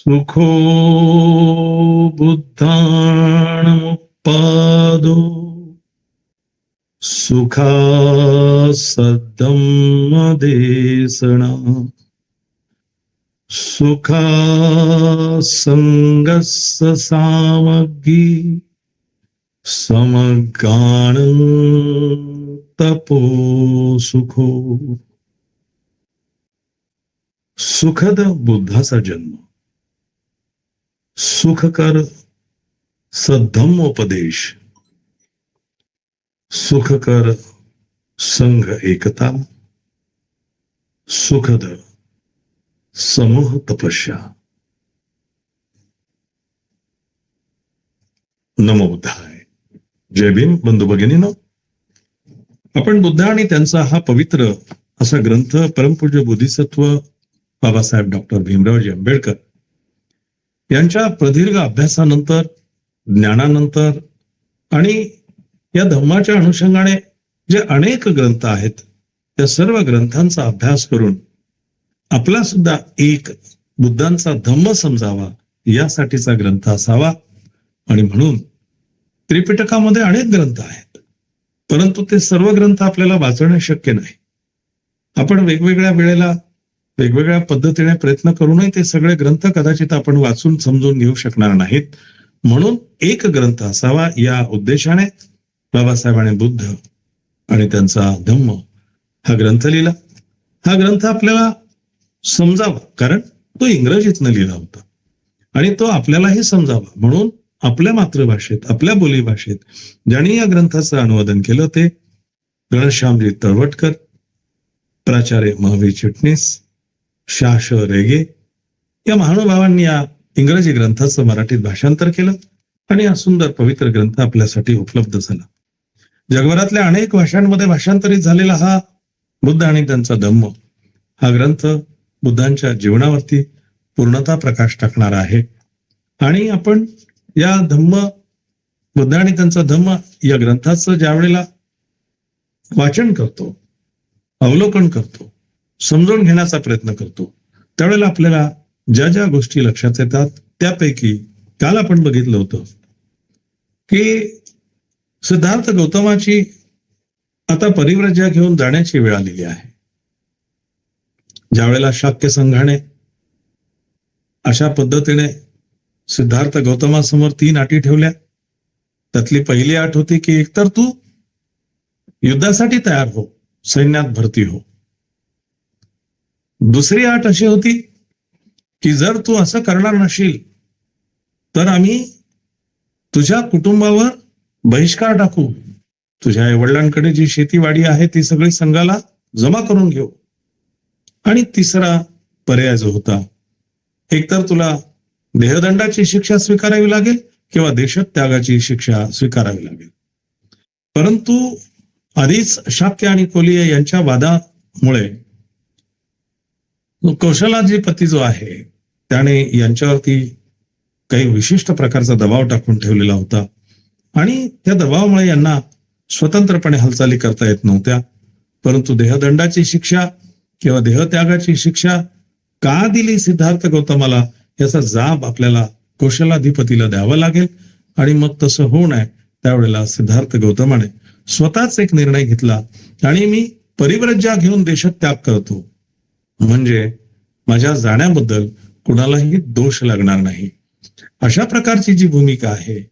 सुखो बुद्धाणमुपादो सुखासद्धम्मदेशना सुखा संगस्य सामग्री समगानं तपो सुखो. सुखद बुद्धाचा जन्म, सुखकर सद्धम्मोपदेश, सुखकर संघ एकता, सुखद समूह तपस्या. नमो बुद्धाय. जय भीम बंधू भगिनीनो. आपण बुद्ध आणि त्यांचा हा पवित्र असा ग्रंथ परमपूज्य बोधिसत्व बाबासाहेब डॉक्टर भीमरावजी आंबेडकर यांच्या प्रदीर्घ अभ्यासानंतर, ज्ञानानंतर आणि या धम्माच्या अनुषंगाने जे अनेक ग्रंथ आहेत त्या सर्व ग्रंथांचा अभ्यास करून आपला सुद्धा एक बुद्धांचा धम्म समजावा यासाठीचा ग्रंथ असावा. आणि म्हणून त्रिपिटकामध्ये अनेक ग्रंथ आहेत, परंतु ते सर्व ग्रंथ आपल्याला वाचणे शक्य नाही. आपण वेगवेगळ्या वेळेला वेगवेगळ्या पद्धतीने प्रयत्न करूनही ते सगळे ग्रंथ कदाचित आपण वाचून समजून घेऊ शकणार नाहीत. म्हणून एक ग्रंथ असावा या उद्देशाने बाबासाहेबांनी बुद्ध आणि त्यांचा धम्म हा ग्रंथ लिहिला. हा ग्रंथ आपल्याला समजावा, कारण तो इंग्रजीतनं लिहिला होता आणि तो आपल्यालाही समजावा म्हणून आपल्या मातृभाषेत, आपल्या बोलीभाषेत ज्यांनी या ग्रंथाचं अनुवादन केलं ते घनश्यामजी तळवटकर, प्राचार्य महावीर चिटणीस, शाह रेगे या महानुभावांनी या इंग्रजी ग्रंथाचं मराठीत भाषांतर केलं आणि हा सुंदर पवित्र ग्रंथ आपल्यासाठी उपलब्ध झाला. जगभरातल्या अनेक भाषांमध्ये भाषांतरित झालेला हा बुद्ध आणि त्यांचा धम्म हा ग्रंथ बुद्धांच्या जीवनावरती पूर्णतः प्रकाश टाकणारा आहे. आणि आपण या धम्म, बुद्ध आणि त्यांचा धम्म या ग्रंथाचं ज्या वेळेला वाचन करतो, अवलोकन करतो, समजून घेण्याचा प्रयत्न करतो, त्यावेळेला आपल्याला ज्या ज्या गोष्टी लक्षात येतात त्यापैकी काल आपण बघितलं होतं की सिद्धार्थ गौतमाची आता परिव्रज्या घेऊन जाण्याची वेळ आलेली आहे. ज्या वेळेला शाक्य संघाने अशा पद्धतीने सिद्धार्थ गौतमासमोर 3 अटी ठेवल्या, त्यातली पहिली अट होती की एकतर तू युद्धासाठी तयार हो, सैन्यात भरती हो. दुसरी अट अशी होती की जर तू असं करणार नशील तर आम्ही तुझ्या कुटुंबावर बहिष्कार टाकू, तुझ्या आईवडिलांकडे जी शेतीवाडी आहे ती सगळी संघाला जमा करून घेऊ. आणि तिसरा पर्याय जो होता, एकतर तुला देहदंडाची शिक्षा स्वीकारावी लागेल किंवा देशत्यागाची शिक्षा स्वीकारावी लागेल. परंतु आधीच शाक्य आणि कोलिय यांच्या वादामुळे कौशलाधिपती जो आहे त्याने यांच्यावरती काही विशिष्ट प्रकारचा दबाव टाकून ठेवलेला होता आणि त्या दबावामुळे यांना स्वतंत्रपणे हालचाली करता येत नव्हत्या. परंतु देहदंडाची शिक्षा किंवा देहत्यागाची शिक्षा का दिली सिद्धार्थ गौतमाला याचा जाब आपल्याला कौशलाधिपतीला द्यावा लागेल. आणि मग तसं होऊ नये त्यावेळेला सिद्धार्थ गौतमाने स्वतःच एक निर्णय घेतला आणि मी परिव्रज्या घेऊन देशत्याग करतो, म्हणजे माझ्या जाण्याबद्दल कुणालाही दोष लागणार नाही. अशा प्रकारची जी भूमिका आहे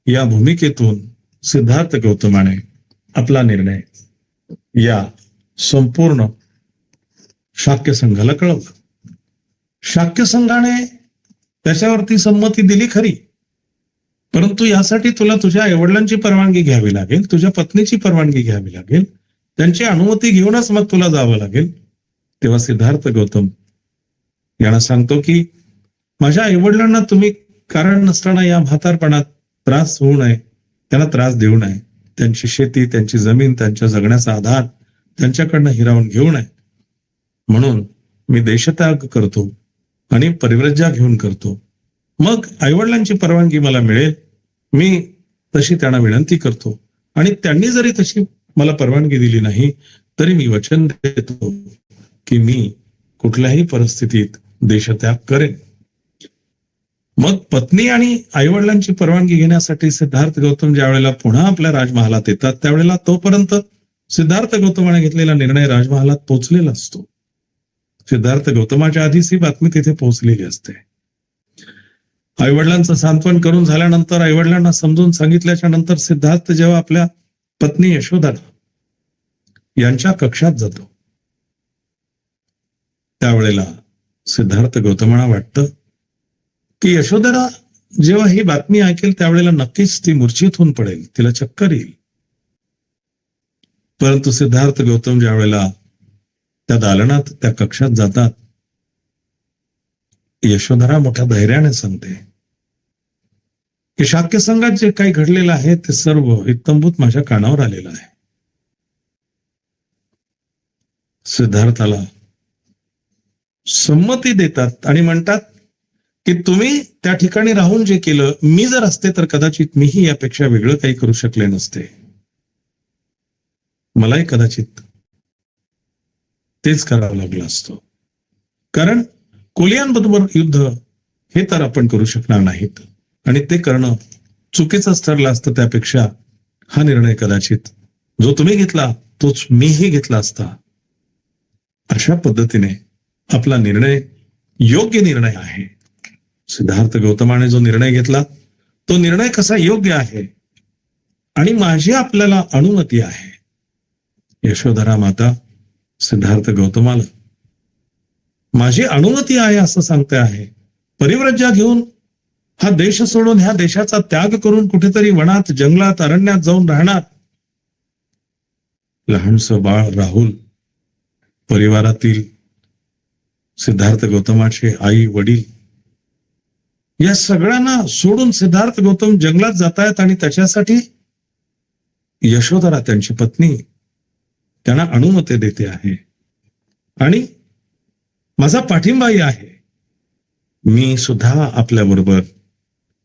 या भूमिकेतून सिद्धार्थ गौतमाने आपला निर्णय या संपूर्ण शाक्य संघाला कळवला. शाक्य संघाने त्याच्यावरती संमती दिली खरी, परंतु यासाठी तुला तुझ्या आईवडिलांची परवानगी घ्यावी लागेल, तुझ्या पत्नीची परवानगी घ्यावी लागेल, त्यांची अनुमती घेऊनच मग तुला जावं लागेल. तेव्हा सिद्धार्थ गौतम यांना सांगतो की माझ्या आईवडिलांना तुम्ही कारण नसताना या म्हातारपणात त्रास होऊ नये, त्यांना त्रास देऊ नये, त्यांची शेती, त्यांची जमीन, त्यांच्या जगण्याचा आधार त्यांच्याकडनं हिरावून घेऊ नये, म्हणून मी देशत्याग करतो आणि परिव्रज्या घेऊन करतो. मग आईवडिलांची परवानगी मला मिळेल, मी तशी त्यांना विनंती करतो आणि त्यांनी जरी तशी मला परवानगी दिली नाही तरी मी वचन देतो की मी कुठल्याही परिस्थितीत देशत्याग करेन. मग पत्नी आणि आईवडिलांची परवानगी घेण्यासाठी सिद्धार्थ गौतम ज्या वेळेला पुन्हा आपल्या राजमहालात येतात त्यावेळेला तोपर्यंत सिद्धार्थ गौतमाने घेतलेला निर्णय राजमहालात पोहोचलेला असतो. सिद्धार्थ गौतमाच्या आधीच ही बातमी तिथे पोहोचलेली असते. आईवडिलांचं सांत्वन करून झाल्यानंतर, आईवडिलांना समजून सांगितल्याच्या नंतर सिद्धार्थ जेव्हा आपल्या पत्नी यशोधरा यांच्या कक्षात जातो त्यावेळेला सिद्धार्थ गौतमाला वाटतं की यशोधरा जेव्हा ही बातमी ऐकेल त्यावेळेला नक्कीच ती मूर्छित होऊन पडेल, तिला चक्कर येईल. परंतु सिद्धार्थ गौतम ज्या वेळेला त्या दालनात त्या कक्षात जातात, यशोधरा मोठ्या धैर्याने सांगते की शाक्य संघात जे काही घडलेलं आहे ते सर्व इत्तंभूत माझ्या कानावर आलेलं आहे. सिद्धार्थाला संमती देतात आणि म्हणतात की तुम्ही त्या ठिकाणी राहून जे केलं, मी जर असते तर कदाचित मीही यापेक्षा वेगळं काही करू शकले नसते. मलाही कदाचित तेच करावं लागलं असतं, कारण कोलियांबरोबर युद्ध हे तर आपण करू शकणार नाहीत आणि ते करणं चुकीचंच ठरलं असतं. त्यापेक्षा हा निर्णय कदाचित जो तुम्ही घेतला तोच मीही घेतला असता. अशा पद्धतीने आपला निर्णय योग्य निर्णय आहे. सिद्धार्थ गौतमाने जो निर्णय घेतला तो निर्णय कसा योग्य आहे आणि माझी आपल्याला अनुमती आहे. यशोधरा माता सिद्धार्थ गौतमाला माझी अनुमती आहे असं सांगते आहे. परिव्रज्या घेऊन हा देश सोडून ह्या देशाचा त्याग करून कुठेतरी वनात, जंगलात, अरण्यात जाऊन राहणार लहानसं बाळ राहुल, परिवारातील सिद्धार्थ गौतमाचे आई वडील, या सगळ्यांना सोडून सिद्धार्थ गौतम जंगलात जातायत आणि त्याच्यासाठी यशोधरा त्यांची पत्नी त्यांना अनुमती देते आहे आणि माझा पाठिंबाही आहे. मी सुद्धा आपल्याबरोबर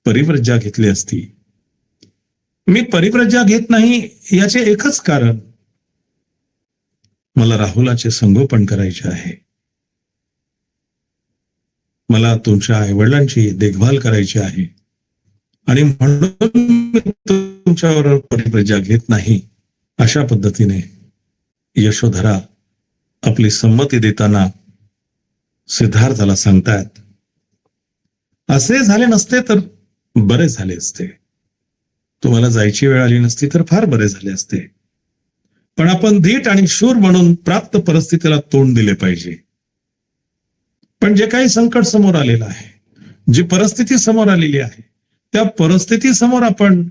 परिव्रज्या घेतली असती. मी परिव्रज्या घेत नाही याचे एकच कारण, मला राहुलाचे संगोपन करायचे आहे. मला तुमच्या आईवडिलांची देखभाल करायची आहे आणि म्हणून मी तुमच्यावर परिव्रज्या घेत नाही. अशा पद्धतीने यशोधरा आपली संमती देताना सिद्धार्थाला सांगतायत. असे झाले नसते तर बरे झाले असते, तुम्हाला जायची वेळ आली नसती तर फार बरे झाले असते, पण आपण धीट आणि शूर म्हणून प्राप्त परिस्थितीला तोंड दिले पाहिजे. पण जे काही संकट समोर आलेलं आहे, जी परिस्थिती समोर आलेली आहे, त्या परिस्थिती समोर आपण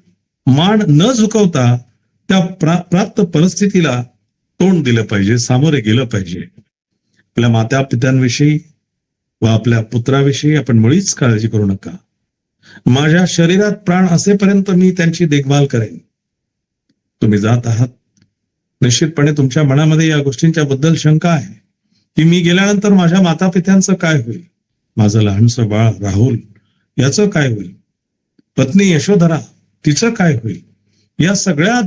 मान न झुकवता त्या प्राप्त परिस्थितीला तोंड दिलं पाहिजे, सामोरे गेलं पाहिजे. आपल्या माता पित्यांविषयी व आपल्या पुत्राविषयी आपण मुळीच काळजी करू नका. माझ्या शरीरात प्राण असेपर्यंत मी त्यांची देखभाल करेन. तुम्ही जात आहात, निश्चितपणे तुमच्या मनामध्ये या गोष्टींच्या बद्दल शंका आहे की मी गेल्यानंतर माझ्या माता पित्यांचं काय होईल, माझं लहानसं बाळ राहुल याचं काय होईल, पत्नी यशोधरा तिचं काय होईल. या सगळ्या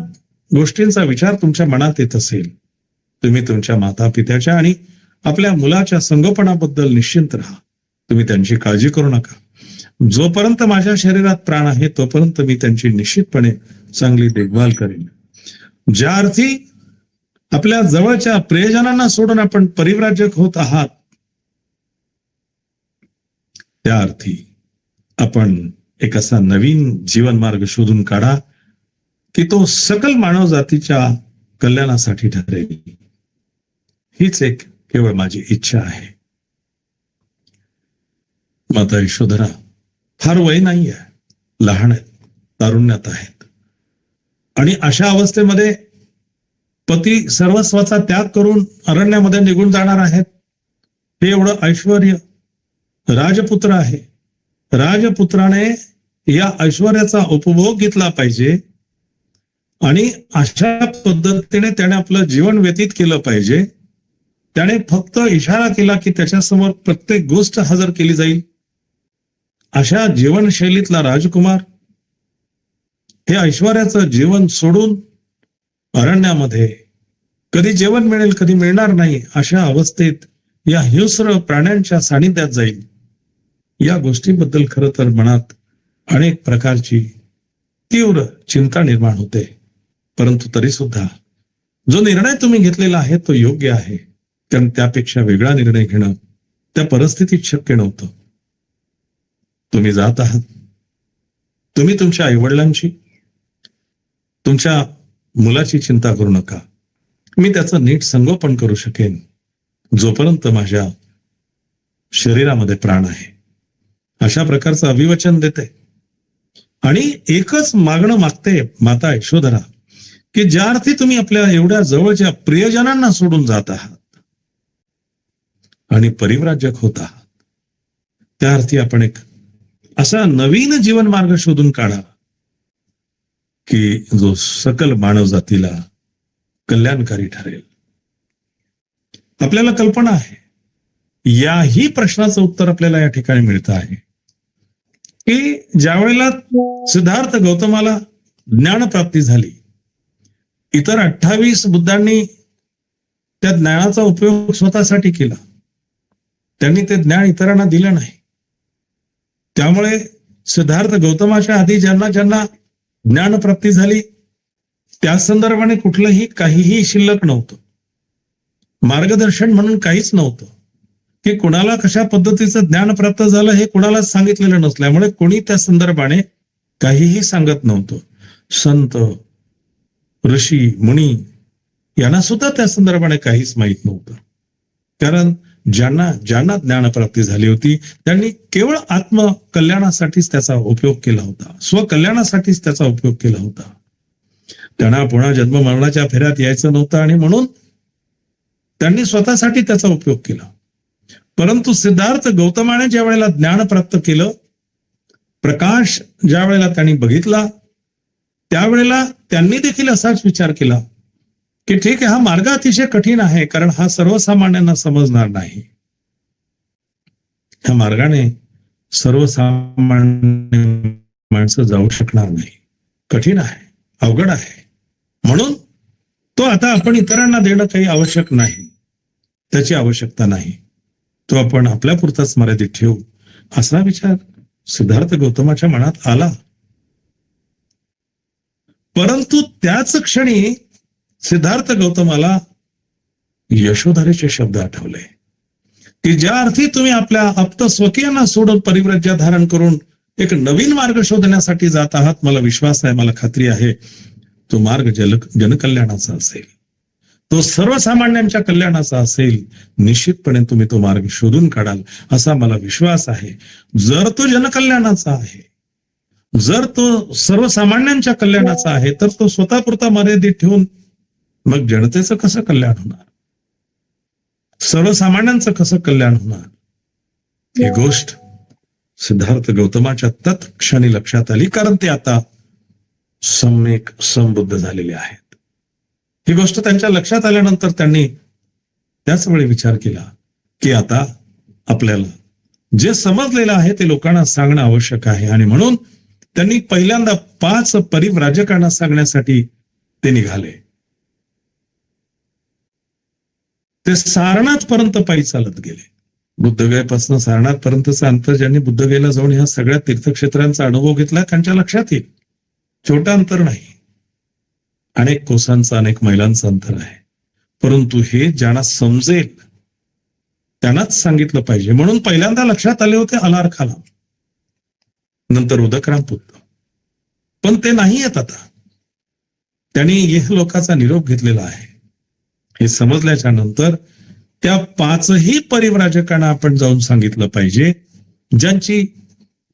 गोष्टींचा विचार तुमच्या मनात येत असेल, तुम्ही तुमच्या माता पित्याच्या आणि आपल्या मुलाच्या संगोपनाबद्दल निश्चिंत राहा. तुम्ही त्यांची काळजी करू नका. जोपर्यंत माझ्या शरीरात प्राण आहे तोपर्यंत मी त्यांची निश्चितपणे चांगली देखभाल करेन. ज्या अर्थी आपल्या जवळच्या प्रियजनांना सोडून आपण परिव्राजक होत आहात, त्या अर्थी आपण एक असा नवीन जीवनमार्ग शोधून काढा की तो सकल मानव जातीच्या कल्याणासाठी ठरेल. हीच एक केवळ माझी इच्छा आहे. माता यशोधरा फार वय नाही आहे, लहान आहेत, तारुण्यात आहेत आणि अशा अवस्थेमध्ये पती सर्वस्वाचा त्याग करून अरण्यामध्ये निघून जाणार आहेत. हे एवढं ऐश्वर्य, राजपुत्र आहे, राजपुत्राने या ऐश्वर्याचा उपभोग घेतला पाहिजे आणि अशा पद्धतीने त्याने आपलं जीवन व्यतीत केलं पाहिजे. त्याने फक्त इशारा केला की त्याच्यासमोर प्रत्येक गोष्ट हजर केली जाईल. अशा जीवनशैलीतला राजकुमार हे ऐश्वर्याचं जीवन सोडून अरण्यामध्ये कधी जेवण मिळेल कधी मिळणार नाही अशा अवस्थेत या हिंस्र प्राण्यांच्या सानिध्यात जाईल. या गोष्टीबद्दल खरं तर मनात अनेक प्रकारची तीव्र चिंता निर्माण होते. परंतु तरी सुद्धा जो निर्णय तुम्ही घेतलेला आहे तो योग्य आहे, कारण त्यापेक्षा वेगळा निर्णय घेणं त्या परिस्थितीत शक्य नव्हतं. तुम्ही जात आहात, तुम्ही तुमच्या आईवडिलांची, तुमच्या मुलाची चिंता करू नका. मी त्याचं नीट संगोपन करू शकेन जोपर्यंत माझ्या शरीरामध्ये प्राण आहे. अशा प्रकारचं अभिवचन देते आणि एकच मागणं मागते माता यशोधरा, की ज्या अर्थी तुम्ही आपल्या एवढ्या जवळच्या प्रियजनांना सोडून जात आहात आणि परिव्राजक होत आहात, त्या अर्थी आपण एक असा नवीन जीवन मार्ग शोधून काढा की जो सकल मानव जातीला कल्याणकारी ठरेल. आपल्याला कल्पना आहे, याही प्रश्नाचं उत्तर आपल्याला या ठिकाणी मिळतं आहे की ज्या वेळेला सिद्धार्थ गौतमाला ज्ञानप्राप्ती झाली, इतर 28 बुद्धांनी त्या ज्ञानाचा उपयोग स्वतःसाठी केला. त्यांनी ते ज्ञान इतरांना दिलं नाही. त्यामुळे सिद्धार्थ गौतमाच्या आधी ज्यांना ज्यांना ज्ञानप्राप्ती झाली त्या संदर्भाने कुठलंही काहीही शिल्लक नव्हतं. मार्गदर्शन म्हणून काहीच नव्हतं की कुणाला कशा पद्धतीचं ज्ञान प्राप्त झालं हे कुणालाच सांगितलेलं नसल्यामुळे कोणी त्या संदर्भाने काहीही सांगत नव्हतं. संत, ऋषी, मुनी यांना सुद्धा त्या संदर्भाने काहीच माहीत नव्हतं. कारण ज्यांना ज्यांना ज्ञानप्राप्ती झाली होती त्यांनी केवळ आत्मकल्याणासाठीच त्याचा उपयोग केला होता, स्वकल्याणासाठीच त्याचा उपयोग केला होता. त्यांना पुन्हा जन्म मरणाच्या फेऱ्यात यायचं नव्हतं आणि म्हणून त्यांनी स्वतःसाठी त्याचा उपयोग केला. परंतु सिद्धार्थ गौतमाने ज्या वेळेला ज्ञान प्राप्त केलं, प्रकाश ज्या वेळेला त्यांनी बघितला, त्यावेळेला त्यांनी देखील असाच विचार केला की ठीक आहे, हा मार्ग अतिशय कठीण आहे, कारण हा सर्वसामान्यांना समजणार नाही. ह्या मार्गाने सर्वसामान्य माणसं जाऊ शकणार नाही, कठीण आहे, अवघड आहे. म्हणून तो आता आपण इतरांना देणं काही आवश्यक नाही, त्याची आवश्यकता नाही, तो आपण आपल्यापुरताच मर्यादित ठेवू, असा विचार सिद्धार्थ गौतमाच्या मनात आला. परंतु त्याच क्षणी सिद्धार्थ गौतमाला यशोधरेचे शब्द आठवले की ज्या अर्थी तुम्ही आपल्या आप्त स्वकीयांना सोडून परिव्राज्य धारण करून एक नवीन मार्ग शोधण्यासाठी जात आहात, मला विश्वास आहे, मला खात्री आहे, तो मार्ग जनकल्याणाचा असेल, तो सर्वसामान्यांच्या कल्याणाचा असेल. निश्चितपणे तुम्ही तो मार्ग शोधून काढाल असा मला विश्वास आहे. जर तो जनकल्याणाचा आहे, जर तो सर्वसामान्यांच्या कल्याणाचा आहे, तर तो स्वतःपुरता मर्यादित ठेवून मग जनतेचं कसं कल्याण होणार, सर्वसामान्यांचं कसं कल्याण होणार? ही गोष्ट सिद्धार्थ गौतमाच्या तत्क्षणी लक्षात आली, कारण ते आता सम्यक संबुद्ध झालेले आहेत. ही गोष्ट त्यांच्या लक्षात आल्यानंतर त्यांनी त्याच वेळी विचार केला की आता आपल्याला जे समजलेलं आहे ते लोकांना सांगणं आवश्यक आहे. आणि म्हणून त्यांनी पहिल्यांदा 5 परिव्राजकांना सांगण्यासाठी ते निघाले. ते सारनाथ पर्यंत पायी चालत गेले. बुद्धगयेपासून सारनाथ पर्यंतचं अंतर ज्यांनी बुद्धगयेला जाऊन ह्या सगळ्या तीर्थक्षेत्रांचा अनुभव घेतला त्यांच्या लक्षात येईल, छोटं अंतर नाही, अनेक कोसांचं, अनेक मैलांचं अंतर आहे. परंतु हे ज्यांना समजेल त्यांनाच सांगितलं पाहिजे, म्हणून पहिल्यांदा लक्षात आले होते अलार खाला, नंतर उदकरामपुत्र, पण ते नाही येत. आता त्यांनी यह लोकाचा निरोप घेतलेला आहे. हे समजल्याच्या नंतर त्या 5ही परिव्राजकांना आपण जाऊन सांगितलं पाहिजे, ज्यांची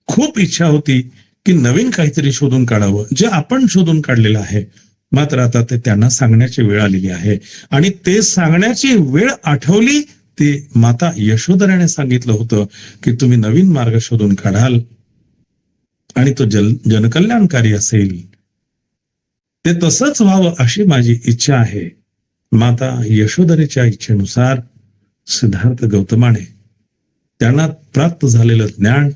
खूप इच्छा होती की नवीन काहीतरी शोधून काढावं, जे आपण शोधून काढलेलं आहे. मात्र आता ते त्यांना सांगण्याची वेळ आलेली आहे. आणि ते सांगण्याची वेळ आठवली, ते माता यशोधराने सांगितलं होतं की तुम्ही नवीन मार्ग शोधून काढाल आणि तो जनकल्याणकारी असेल, ते तसंच व्हावं अशी माझी इच्छा आहे. माता यशोधरेच्या इच्छेनुसार सिद्धार्थ गौतमाने त्यांना प्राप्त झालेलं ज्ञान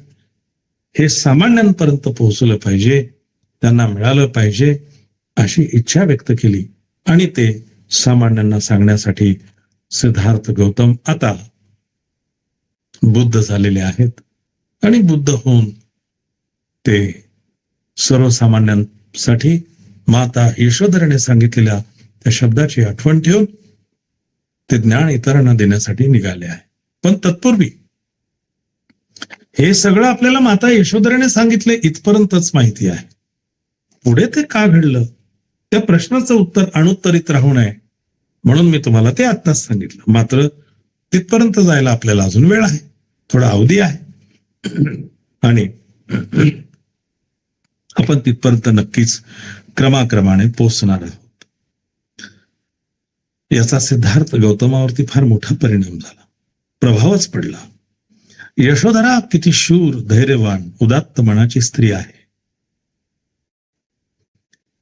हे सामान्यांपर्यंत पोहोचलं पाहिजे, त्यांना मिळालं पाहिजे अशी इच्छा व्यक्त केली. आणि ते सामान्यांना सांगण्यासाठी सिद्धार्थ गौतम आता बुद्ध झालेले आहेत. आणि बुद्ध होऊन ते सर्वसामान्यांसाठी माता यशोधरेने सांगितलेल्या त्या शब्दाची आठवण ठेवून ते ज्ञान इतरांना देण्यासाठी निघाले आहे. पण तत्पूर्वी हे सगळं आपल्याला माता यशोधरेने सांगितले इथपर्यंतच माहिती आहे. पुढे ते का घडलं त्या प्रश्नाचं उत्तर अनुत्तरित राहू नये म्हणून मी तुम्हाला ते आत्ताच सांगितलं. मात्र तिथपर्यंत जायला आपल्याला अजून वेळ आहे, थोडा अवधी आहे आणि आपण तिथपर्यंत नक्कीच क्रमाक्रमाने पोहोचणार आहोत. याचा सिद्धार्थ गौतमावरती फार मोठा परिणाम झाला, प्रभावच पडला. यशोधरा किती शूर, धैर्यवान, उदात्त मनाची स्त्री आहे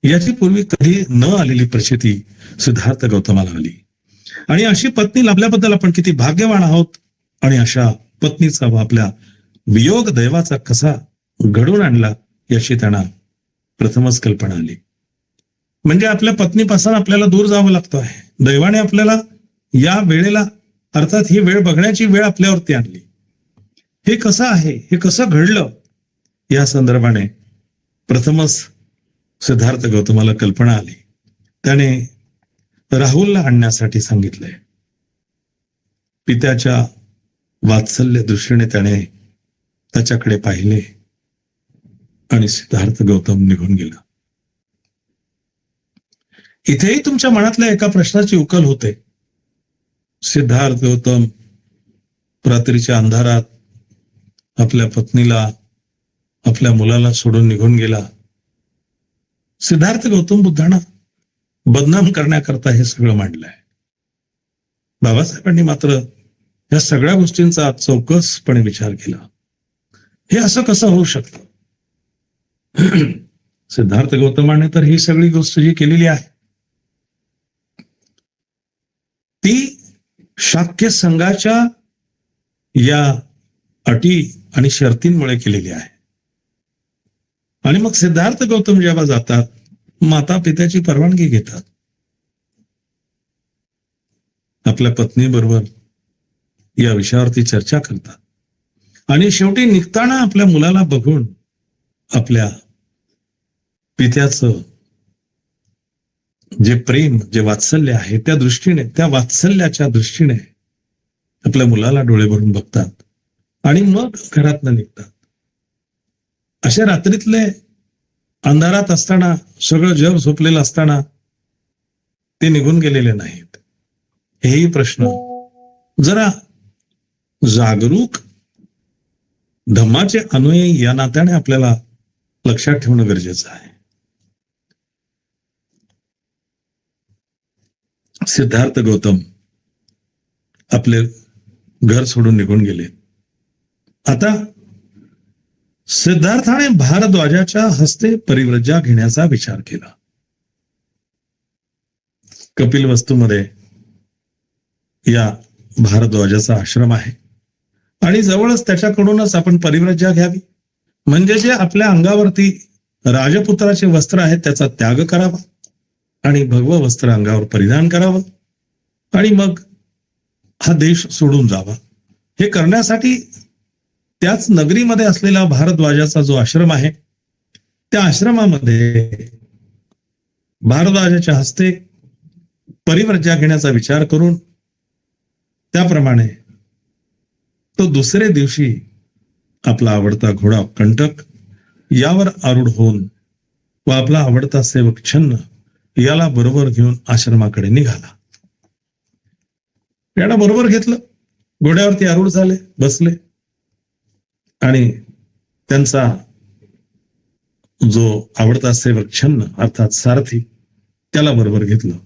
याची पूर्वी कधी न आलेली प्रचिती सिद्धार्थ गौतमाला आली. आणि अशी पत्नी लाभल्याबद्दल आपण किती भाग्यवान आहोत. आणि अशा पत्नीचा व आपल्या वियोग दैवाचा कसा घडून आणला याची त्यांना प्रथमच कल्पना आली. म्हणजे आपल्या पत्नीपासून आपल्याला दूर जावं लागतं आहे. दैवाने आपल्याला या वेळेला अर्थात ही वेळ बघण्याची वेळ आपल्यावरती आणली. हे कसं आहे, हे कसं घडलं या संदर्भाने प्रथमच सिद्धार्थ गौतमाला कल्पना आली. त्याने राहुलला आणण्यासाठी सांगितलंय. पित्याच्या वात्सल्य दृष्टीने त्याने त्याच्याकडे पाहिले आणि सिद्धार्थ गौतम निघून गेला. इथेही तुमच्या मनातल्या एका प्रश्नाची उकल होते. सिद्धार्थ गौतम रात्रीच्या अंधारात आपल्या पत्नीला, आपल्या मुलाला सोडून निघून गेला. सिद्धार्थ गौतम बुद्धांना बदनाम करण्याकरता हे सगळं मांडलंय. बाबासाहेबांनी मात्र या सगळ्या गोष्टींचा चौकसपणे विचार केला. हे असं कसं होऊ शकतं? सिद्धार्थ गौतमाने तर ही सगळी गोष्ट जी केलेली आहे ती शाक्य संघाच्या या अटी आणि शर्तींमुळे केलेली आहे. आणि मग सिद्धार्थ गौतम जेव्हा जातात, माता पित्याची परवानगी घेतात, आपल्या पत्नीबरोबर या विषयावरती चर्चा करतात आणि शेवटी निघताना आपल्या मुलाला बघून आपल्या पित्याचं जे प्रेम, जे वात्सल्य आहे त्या दृष्टीने, त्या वात्सल्याच्या दृष्टीने आपल्या मुलाला डोळे भरून बघतात आणि मग घरातनं निघतात. अशा रात्रीतले अंधारात असताना, सगळं जग झोपलेलं असताना ते निघून गेलेले नाहीत. हेही प्रश्न जरा जागरूक धम्माचे अन्वयी या नात्याने आपल्याला लक्षात ठेवणं गरजेचं आहे. सिद्धार्थ गौतम आपले घर सोडून निघून गेले. आता सिद्धार्थाने भारद्वाजाच्या हस्ते परिव्रजा घेण्याचा विचार केला. कपिलवस्तूमध्ये या भारद्वाजाचा आश्रम आहे आणि जवळच त्याच्याकडूनच आपण परिव्रजा घ्यावी. म्हणजे जे आपल्या अंगावरती राजपुत्राचे वस्त्र आहेत त्याचा त्याग करावा आणि भगव वस्त्र अंगावर परिधान करावं आणि मग हा देश सोडून जावा. हे करण्यासाठी त्याच नगरीमध्ये असलेला भारद्वाजाचा जो आश्रम आहे त्या आश्रमामध्ये भारद्वाजाच्या हस्ते परिव्रजा घेण्याचा विचार करून त्याप्रमाणे तो दुसरे दिवशी आपला आवडता घोडा कंटक यावर आरूढ होऊन व आपला आवडता सेवक छन्न याला बरोबर घेऊन आश्रमाकडे निघाला. याला बरोबर घेतलं, घोड्यावरती आरूढ झाले, बसले आणि त्यांचा जो आवडता सेवक छन्न अर्थात सारथी त्याला बरोबर घेतलं.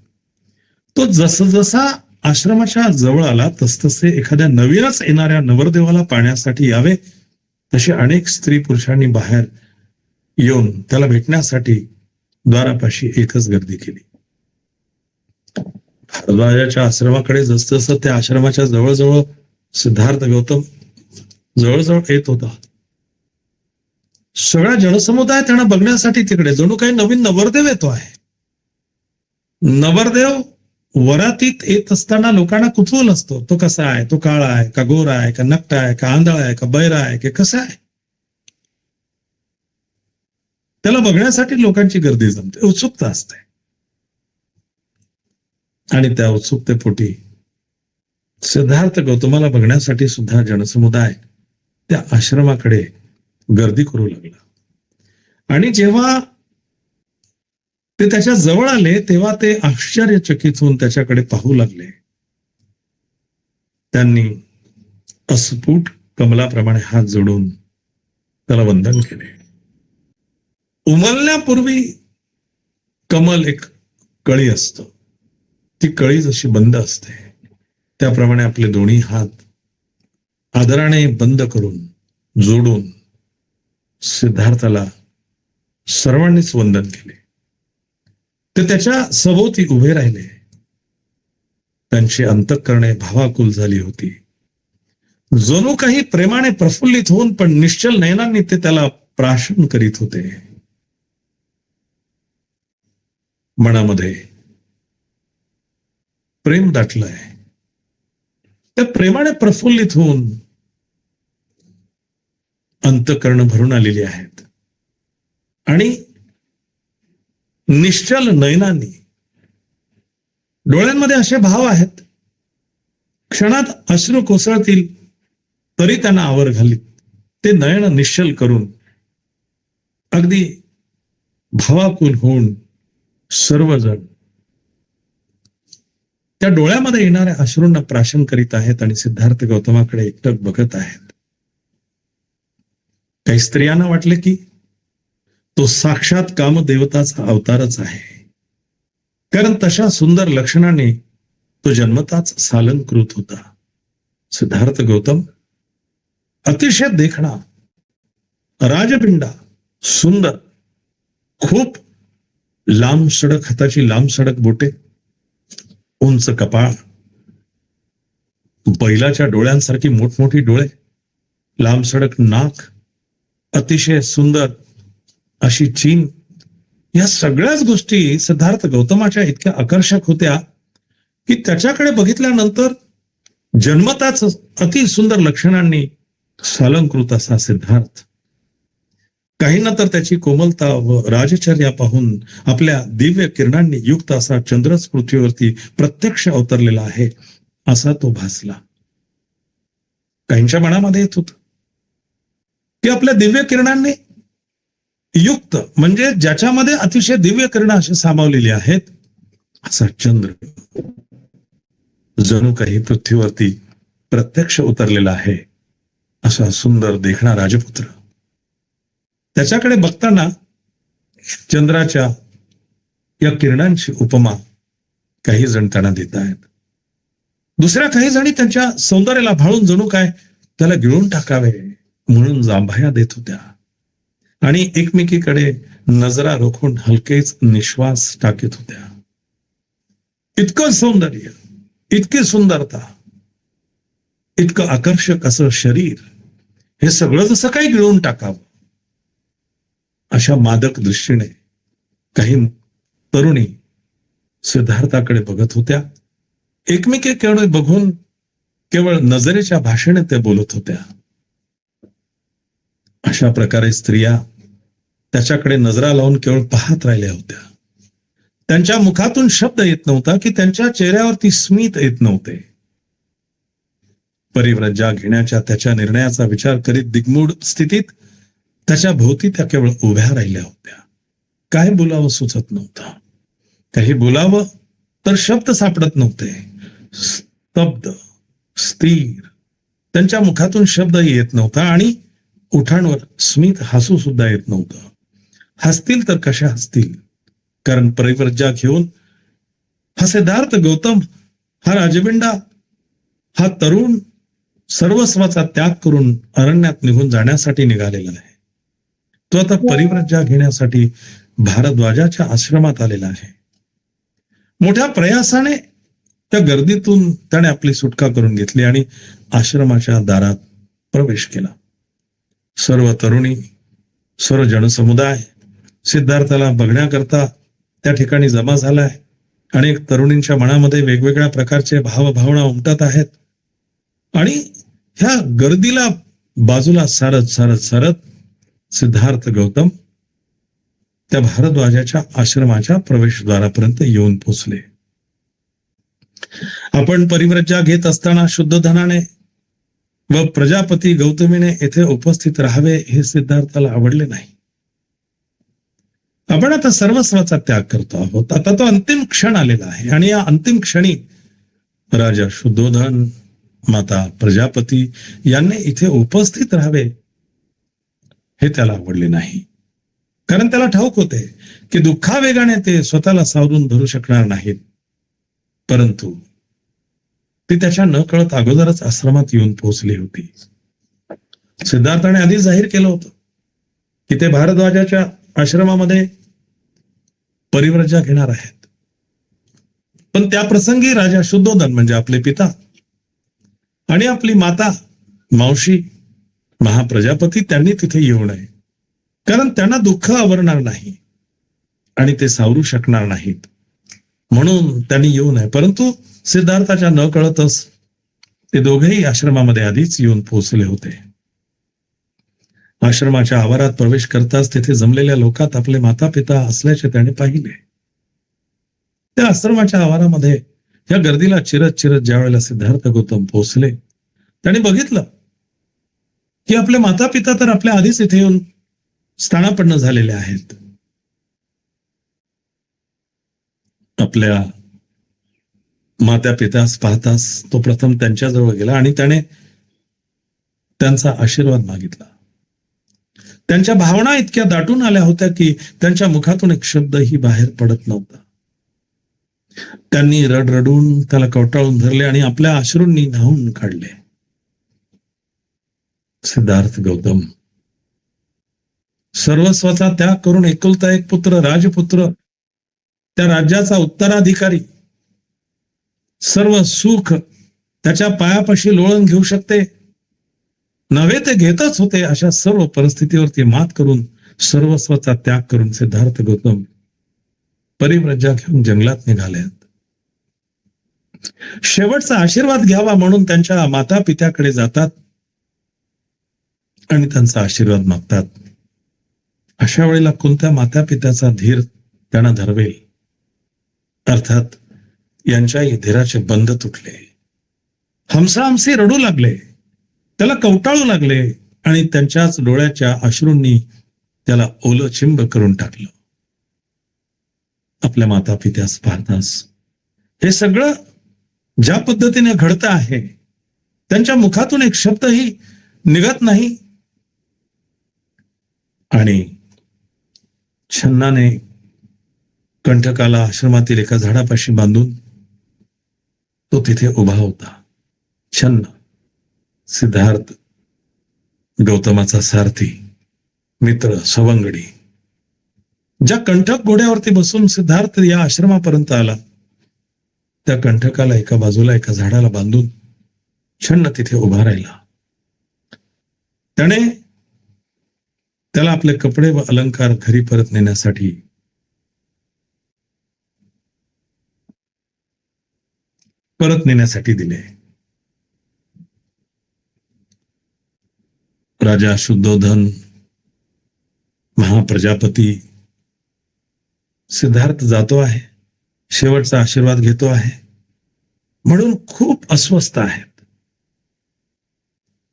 तो जसा आश्रमाच्या जवळ आला तसतसे एखाद्या नवीनच येणाऱ्या नवरदेवाला पाहण्यासाठी यावे तसे अनेक स्त्री पुरुषांनी बाहेर येऊन त्याला भेटण्यासाठी द्वारापाशी एकच गर्दी केली. भारद्वाजाच्या आश्रमाकडे जसजसं त्या आश्रमाच्या जवळजवळ सिद्धार्थ गौतम जवळजवळ येत होता, सगळा जनसमुदाय त्यांना बघण्यासाठी तिकडे जणू काही नवीन नवरदेव येतो आहे. नवरदेव वरातीत येत असताना लोकांना कुतूहल असतो. तो कसा आहे, तो काळा आहे का, गोरा आहे का, नकटा आहे का, आंधळा आहे का, बैरा आहे की कसा आहे. त्याला बघण्यासाठी लोकांची गर्दी जमते, उत्सुकता असते. आणि त्या उत्सुकतेपोटी सिद्धार्थ गौतमाला बघण्यासाठी सुद्धा जनसमुदाय त्या आश्रमाकडे गर्दी करू लागला. आणि जेव्हा ते त्याच्या जवळ आले तेव्हा ते आश्चर्यचकित होऊन त्याच्याकडे पाहू लागले. त्यांनी अस्फुट कमलाप्रमाणे हात जोडून त्याला वंदन केले. उमलण्यापूर्वी कमल एक कळी असतं, ती कळी जशी बंद असते त्याप्रमाणे आपले दोन्ही हात आदराने बंद करून जोडून सिद्धार्थाला सर्वांनीच वंदन केले. ते त्याच्या सभोवती उभे राहिले. त्यांची अंतःकरणे भावाकुल झाली होती. जणू काही प्रेमाने प्रफुल्लित होऊन पण निश्चल नयनांनी ते त्याला प्राशन करीत होते. मनामध्ये प्रेम दाटलंय. त्या प्रेमाने प्रफुल्लित होऊन अंतःकरण भरून आलेली आहेत आणि निश्चल नयनांनी डोळ्यांमध्ये असे भाव आहेत, क्षणात अश्रू कोसळतील तरी त्यांना आवर घालीत ते नयन निश्चल करून अगदी भावाकुल होऊन सर्वजण त्या डोळ्यामध्ये येणाऱ्या अश्रूंना प्राशन करीत आहेत आणि सिद्धार्थ गौतमाकडे एकटक बघत आहेत. काही स्त्रियांना वाटले की तो साक्षात कामदेवताचा अवतारच आहे, कारण तशा सुंदर लक्षणाने तो जन्मताच सालंकृत होता. सिद्धार्थ गौतम अतिशय देखणा, राजपिंडा, सुंदर, खूप लांब सडक हाताची लांब सडक बोटे, उंच कपाळ, बैलाच्या डोळ्यांसारखी मोठमोठी डोळे, लांब सडक नाक, अतिशय सुंदर अशी चीन, या सगळ्याच गोष्टी सिद्धार्थ गौतमाच्या इतक्या आकर्षक होत्या की त्याच्याकडे बघितल्यानंतर जन्मताच अति सुंदर लक्षणांनी सालंकृत असा सिद्धार्थ, काहींना तर त्याची कोमलता व राजचर्या पाहून आपल्या दिव्य किरणांनी युक्त असा चंद्रच पृथ्वीवरती प्रत्यक्ष अवतरलेला आहे असा तो भासला. काहींच्या मनामध्ये येत होत की आपल्या दिव्य किरणांनी युक्त म्हणजे ज्याच्यामध्ये अतिशय दिव्य किरण अशी सामावलेली आहेत असा चंद्र जणू काही पृथ्वीवरती प्रत्यक्ष उतरलेला आहे. असा सुंदर देखणा राजपुत्र, त्याच्याकडे बघताना चंद्राच्या या किरणांची उपमा काही जण त्यांना देत आहेत. दुसऱ्या काही जणी त्यांच्या सौंदर्याला भाळून जणू काय त्याला गिळून टाकावे म्हणून जांभया देत होत्या आणि एकमेकीकडे नजरा रोखून हलकेच निश्वास टाकीत होत्या. इतकं सौंदर्य, इतकी सुंदरता, इतकं आकर्षक असं शरीर, हे सगळं जसं काही गिळून टाकावं अशा मादक दृष्टीने काही तरुणी सिद्धार्थाकडे बघत होत्या. एकमेकीकडे बघून केवळ नजरेच्या भाषेने ते बोलत होत्या. अशा प्रकारे स्त्रिया त्याच्याकडे नजरा लावून केवळ पाहत राहिल्या होत्या. त्यांच्या मुखातून शब्द येत नव्हता की त्यांच्या चेहऱ्यावरती स्मित येत नव्हते. परिव्रज्या घेण्याच्या त्याच्या निर्णयाचा विचार करीत दिग्मूढ स्थितीत त्याच्या भोवती त्या केवळ उभ्या राहिल्या होत्या. काय बोलावं सुचत नव्हतं. काही बोलावं तर शब्द सापडत नव्हते. स्तब्ध, स्थिर, त्यांच्या मुखातून शब्द येत नव्हता आणि ओठांवर स्मित हसू सुद्धा येत नव्हतं. हसतील तर कशा हसतील, कारण परिव्रज्या घेऊन हा सिद्धार्थ गौतम, हा राजबिंडा, हा तरुण सर्वस्वाचा त्याग करून अरण्यात निघून जाण्यासाठी निघालेला आहे. तो आता परिव्रज्या घेण्यासाठी भारद्वाजाच्या आश्रमात आलेला आहे. मोठ्या प्रयासाने त्या गर्दीतून त्याने आपली सुटका करून घेतली आणि आश्रमाच्या दारात प्रवेश केला. सर्व तरुणी, सर्व जनसमुदाय सिद्धार्थाला बघण्याकरता त्या ठिकाणी जमा झालाय. अनेक तरुणींच्या मनामध्ये वेगवेगळ्या प्रकारचे भावभावना उमटत आहेत आणि ह्या गर्दीला बाजूला सारत सारत सारत सिद्धार्थ गौतम त्या भारद्वाजाच्या आश्रमाच्या प्रवेशद्वारापर्यंत येऊन पोचले. आपण परिव्रज्या घेत असताना शुद्ध धनाने व प्रजापती गौतमीने येथे उपस्थित राहावे हे सिद्धार्थाला आवडले नाही. आपण आता सर्वस्वाचा त्याग करतो आहोत. आता तो अंतिम क्षण आलेला आहे आणि या अंतिम क्षणी राजा शुद्धोधन, माता प्रजापती यांनी इथे उपस्थित राहावे हे त्याला आवडले नाही. कारण त्याला ठाऊक होते की दुःखावेगाने ते स्वतःला सावरून धरू शकणार नाहीत. परंतु ती त्याच्या न कळत अगोदरच आश्रमात येऊन पोहोचली होती. सिद्धार्थाने आधी जाहीर केलं होतं की ते भारद्वाजाच्या आश्रमामध्ये परिव्रजा घेणार आहेत. पण त्या प्रसंगी राजा शुद्धोधन म्हणजे आपले पिता आणि आपली माता मावशी महाप्रजापती त्यांनी तिथे येऊ नये. कारण त्यांना दुःख आवरणार नाही आणि ते सावरू शकणार नाहीत, म्हणून त्यांनी येऊ नये. परंतु सिद्धार्थाच्या न कळतच ते दोघेही आश्रमामध्ये आधीच येऊन पोहोचले होते. आश्रमाच्या आवारात प्रवेश करताच तिथे जमलेल्या लोकात आपले माता पिता असल्याचे त्याने पाहिले. त्या आश्रमाच्या आवारामध्ये या गर्दीला चिरत चिरत ज्या वेळेला सिद्धार्थ गौतम पोहोचले, त्याने बघितलं की आपले माता पिता तर आपल्या आधीच इथे येऊन स्थानापन्न झालेले आहेत. आपल्या माता पितास पाहताच तो प्रथम त्यांच्याजवळ गेला आणि त्याने त्यांचा आशीर्वाद मागितला. त्यांच्या भावना इतक्या दाटून आल्या होत्या की त्यांच्या मुखातून एक शब्दही बाहेर पडत नव्हता. त्यांनी रडरडून त्याला कवटाळून धरले आणि आपल्या अश्रूंनी न्हाऊन काढले. सिद्धार्थ गौतम, सर्वस्वाचा त्याग करून एकुलता एक पुत्र, राजपुत्र, त्या राज्याचा उत्तराधिकारी, सर्व सुख त्याच्या पायापाशी लोळण घेऊ शकते नव्हे ते घेतच होते, अशा सर्व परिस्थितीवरती मात करून सर्वस्वाचा त्याग करून सिद्धार्थ गौतम परिव्रजा घेऊन जंगलात निघाले. शेवटचा आशीर्वाद घ्यावा म्हणून त्यांच्या माता पित्याकडे जातात आणि त्यांचा आशीर्वाद मागतात. अशा वेळेला कोणत्या माता पित्याचा धीर त्यांना धरवेल? अर्थात यांच्याही धीराचे बंध तुटले. हमसाहमसी रडू लागले, त्याला कवटाळू लागले आणि त्यांच्याच डोळ्याच्या अश्रूंनी त्याला ओलं चिंब करून टाकलं. आपल्या माता पित्यास पाहताच हे सगळं ज्या पद्धतीने घडतं आहे, त्यांच्या मुखातून एक शब्दही निघत नाही आणि छन्नाने कंठकाला आश्रमातील एका झाडापाशी बांधून तो तिथे उभा होता. छन्न, सिद्धार्थ गौतमाचा सारथी, मित्र, सवंगडी. ज्या कंठक घोड्यावरती बसून सिद्धार्थ या आश्रमापर्यंत आला, त्या कंठकाला एका बाजूला एका झाडाला बांधून छन्न तिथे उभा राहिला. त्याने त्याला आपले कपडे व अलंकार घरी परत नेण्यासाठी दिले. राजा शुद्धोधन, महाप्रजापती सिद्धार्थ जातो आहे, शेवटचा आशीर्वाद घेतो आहे म्हणून खूप अस्वस्थ आहेत,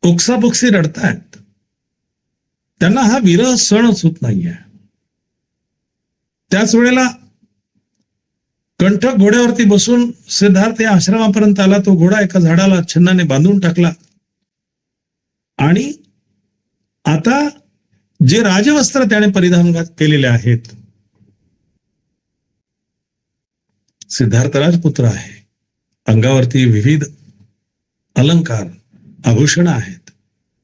ओक्साबोक्सी रडतायत. त्यांना हा विरह सहनच होत नाहीये. त्याच वेळेला कंठक घोड्यावरती बसून सिद्धार्थ या आश्रमापर्यंत आला. तो घोडा एका झाडाला छन्नाने बांधून टाकला आणि आता जे राजवस्त्र त्याने परिधान केलेले आहेत, सिद्धार्थ राजपुत्र आहे, अंगावरती विविध अलंकार आभूषण आहेत,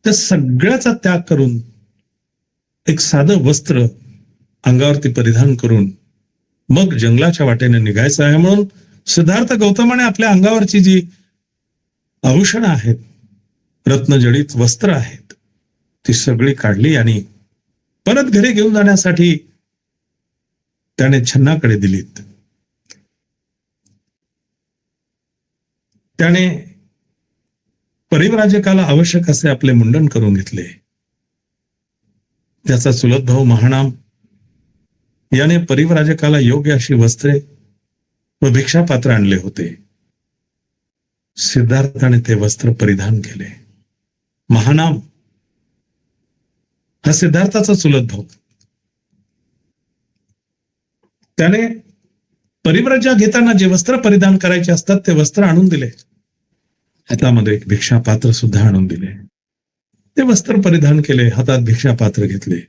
त्या सगळ्याचा त्याग करून एक साधं वस्त्र अंगावरती परिधान करून मग जंगलाच्या वाटेने निघायचं आहे. म्हणून सिद्धार्थ गौतमाने आपल्या अंगावरची जी आभूषणं आहेत, रत्नजडित वस्त्र आहेत, ती सगळी काढली आणि परत घरी घेऊन जाण्यासाठी त्याने छन्नाकडे दिलीत. त्याने परिव्राजकाला आवश्यक असे आपले मुंडन करून घेतले. त्याचा चुलत भाऊ महानाम याने परिव्राजकाला योग्य अशी वस्त्रे व भिक्षापात्र आणले होते. सिद्धार्थाने ते वस्त्र परिधान केले. महानाम हा सिद्धार्थाचा चुलत भाऊ. त्याने परिव्रजा घेताना जे वस्त्र परिधान करायचे असतात ते वस्त्र आणून दिले. हातामध्ये एक भिक्षापात्र सुद्धा आणून दिले. ते वस्त्र परिधान केले, हातात भिक्षापात्र घेतले.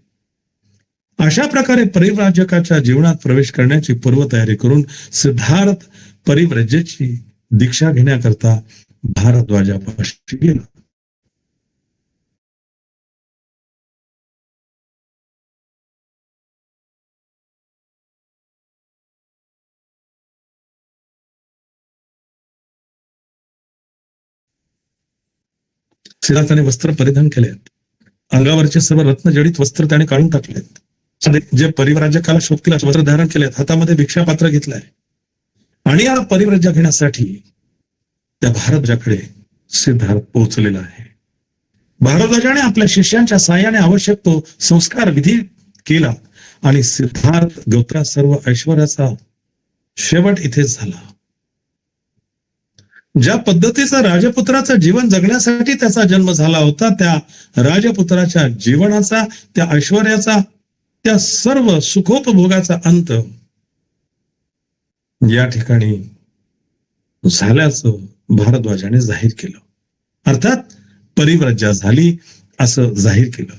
अशा प्रकारे परिव्राजकाच्या जीवनात प्रवेश करण्याची पूर्वतयारी करून सिद्धार्थ परिव्रजेची दीक्षा घेण्याकरता भारद्वाजापाशी गेला. सिद्धार्थाने वस्त्र परिधान केलेत. अंगावरचे सर्व रत्नजडित वस्त्र त्याने काढून टाकलेत. जे परिव्राजकाला शोभतील वस्त्र धारण केलेत. हातामध्ये भिक्षापात्र घेतलाय आणि या परिव्रजा घेण्यासाठी त्या भारद्वाजाकडे सिद्धार्थ पोहोचलेला आहे. भारद्वाजाने आपल्या शिष्यांच्या साहाय्याने आवश्यक तो संस्कार विधी केला आणि सिद्धार्थ गौतम सर्व ऐश्वर्याचा शेवट इथेच झाला. ज्या पद्धतीचा राजपुत्राचं जीवन जगण्यासाठी त्याचा जन्म झाला होता, त्या राजपुत्राच्या जीवनाचा, त्या ऐश्वर्याचा, त्या सर्व सुखोपभोगाचा अंत या ठिकाणी झाल्याचं भारद्वाजाने जाहीर केलं. अर्थात परिव्रजा झाली असं जाहीर केलं.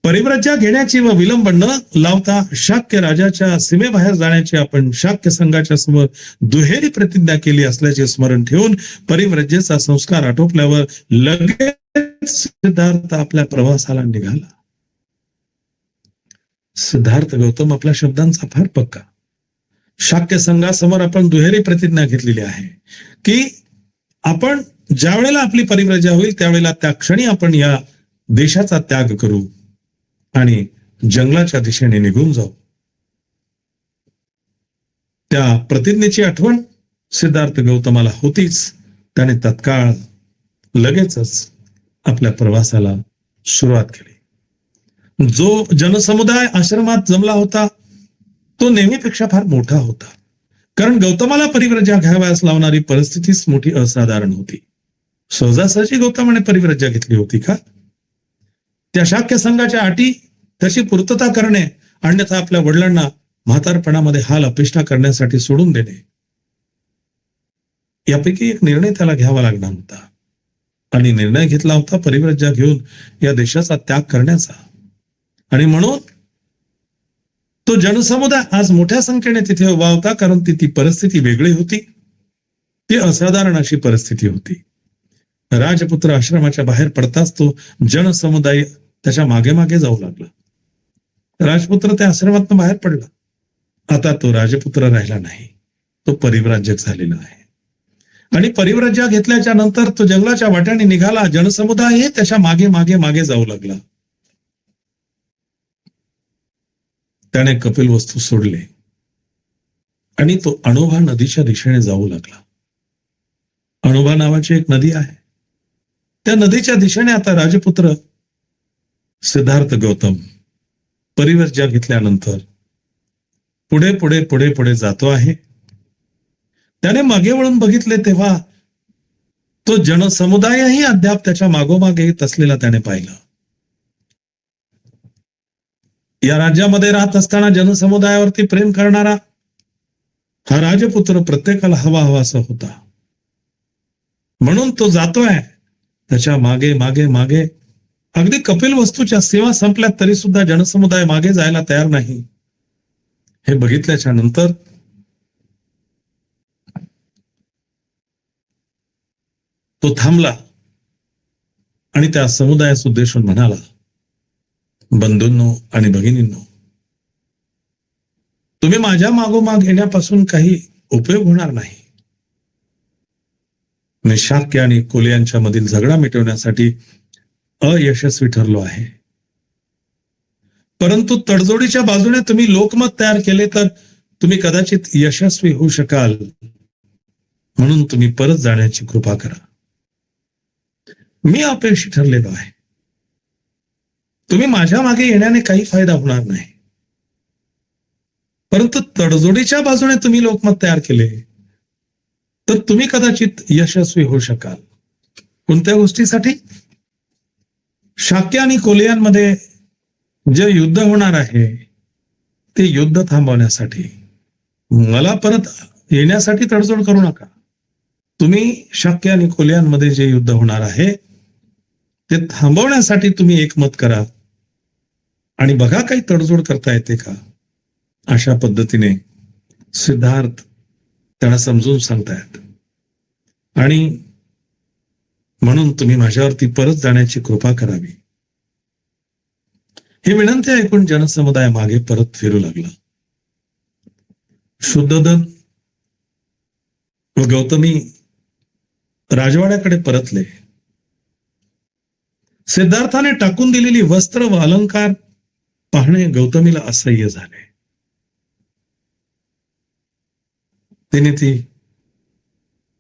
परिव्रजा घेण्याची व विलंब न लावता शाक्य राजाच्या सीमेबाहेर जाण्याची आपण शाक्य संघाच्या समोर दुहेरी प्रतिज्ञा केली असल्याचे स्मरण ठेवून परिव्रजेचा संस्कार आटोपल्यावर लगेच सिद्धार्थ आपल्या प्रवासाला निघाला. सिद्धार्थ गौतम आपल्या शब्दांचा फार पक्का. शाक्य संघासमोर आपण दुहेरी प्रतिज्ञा घेतलेली आहे की आपण ज्या वेळेला आपली परिव्रजा होईल त्यावेळेला त्या क्षणी आपण या देशाचा त्याग करू आणि जंगलाच्या दिशेने निघून जाऊ. त्या प्रतिज्ञेची आठवण सिद्धार्थ गौतमाला होतीच. त्याने तत्काळ लगेचच आपल्या प्रवासाला सुरुवात केली. जो जनसमुदाय आश्रमात जमला होता तो नेहमीपेक्षा फार मोठा होता, कारण गौतमाला परिव्रजा घ्यावयास लावणारी परिस्थितीच मोठी असाधारण होती. सहजासहजी गौतमाने परिव्रजा घेतली होती का? त्या शाक्य संघाच्या अटी त्याची पूर्तता करणे, अन्यथा आपल्या वडिलांना म्हातारपणामध्ये हाल अपेष्टा करण्यासाठी सोडून देणे, यापैकी एक निर्णय त्याला घ्यावा लागणार होता. आणि निर्णय घेतला होता परिव्रजा घेऊन या देशाचा त्याग करण्याचा. आणि म्हणून तो जनसमुदाय आज मोठ्या संख्येने तिथे उभा होता, कारण ती परिस्थिती वेगळी होती. ती असाधारण अशी परिस्थिती होती. राजपुत्र आश्रमाच्या बाहेर पडताच तो जनसमुदाय त्याच्या मागे मागे जाऊ लागला. राजपुत्र त्या आश्रमातून बाहेर पडला. आता तो राजपुत्र राहिला नाही, तो परिव्राजक झालेला आहे. आणि परिव्रजा घेतल्याच्या नंतर तो जंगलाच्या वाट्याने निघाला. जनसमुदाय त्याच्या मागे मागे मागे जाऊ लागला. त्याने कपिलवस्तू सोडले आणि तो अणोभा नदीच्या दिशेने जाऊ लागला. अणोभा नावाची एक नदी आहे. त्या नदीच्या दिशेने आता राजपुत्र सिद्धार्थ गौतम परिव्रजा घेतल्यानंतर पुढे पुढे पुढे पुढे जातो आहे. त्याने मागे वळून बघितले तेव्हा तो जनसमुदायही अद्याप त्याच्या मागोमागे येत असलेला त्याने पाहिला. या राज्यामध्ये राहत असताना जनसमुदायावरती प्रेम करणारा हा राजपुत्र प्रत्येकाला हवा हवासा होता. म्हणून तो जातोय त्याच्या मागे मागे मागे. अगदी कपिलवस्तूच्या सेवा संपल्यात तरी सुद्धा जनसमुदाय मागे जायला तयार नाही. हे बघितल्याच्या नंतर तो थांबला आणि त्या समुदायास उद्देशून म्हणाला, बंधूंनो आणि भगिनींनो, तुम्ही माझ्या मागोमाग येण्यापासून काही उपयोग होणार नाही. मी शाक्य आणि कोलियांच्या मधील झगडा मिटवण्यासाठी अयशस्वी ठरलो आहे. परंतु तडजोडीच्या बाजूने तुम्ही लोकमत तयार केले तर तुम्ही कदाचित यशस्वी होऊ शकाल. म्हणून तुम्ही परत जाण्याची कृपा करा. मी अपयशी ठरलेलो आहे. तुम्ही माझ्या मागे येण्याने काही फायदा होणार नाही. परंतु तडजोडीच्या बाजूने तुम्ही लोकमत तयार केले तर तुम्ही कदाचित यशस्वी होऊ शकाल. कोणत्या गोष्टीसाठी? शाक्य आणि कोलियांमध्ये जे युद्ध होणार आहे ते युद्ध थांबवण्यासाठी. मला परत येण्यासाठी तडजोड करू नका. तुम्ही शाक्य आणि कोलियांमध्ये जे युद्ध होणार आहे ते थांबवण्यासाठी तुम्ही एकमत करा आणि बघा काही तडजोड करता येते का. अशा पद्धतीने सिद्धार्थ त्यांना समजून सांगतायत. आणि म्हणून तुम्ही माझ्यावरती परत जाण्याची कृपा करावी. ही विनंती ऐकून जनसमुदाय मागे परत फिरू लागला. शुद्धोधन व गौतमी राजवाड्याकडे परतले. सिद्धार्थाने टाकून दिलेली वस्त्र व अलंकार पाहणे गौतमीला असह्य झाले. तिने ती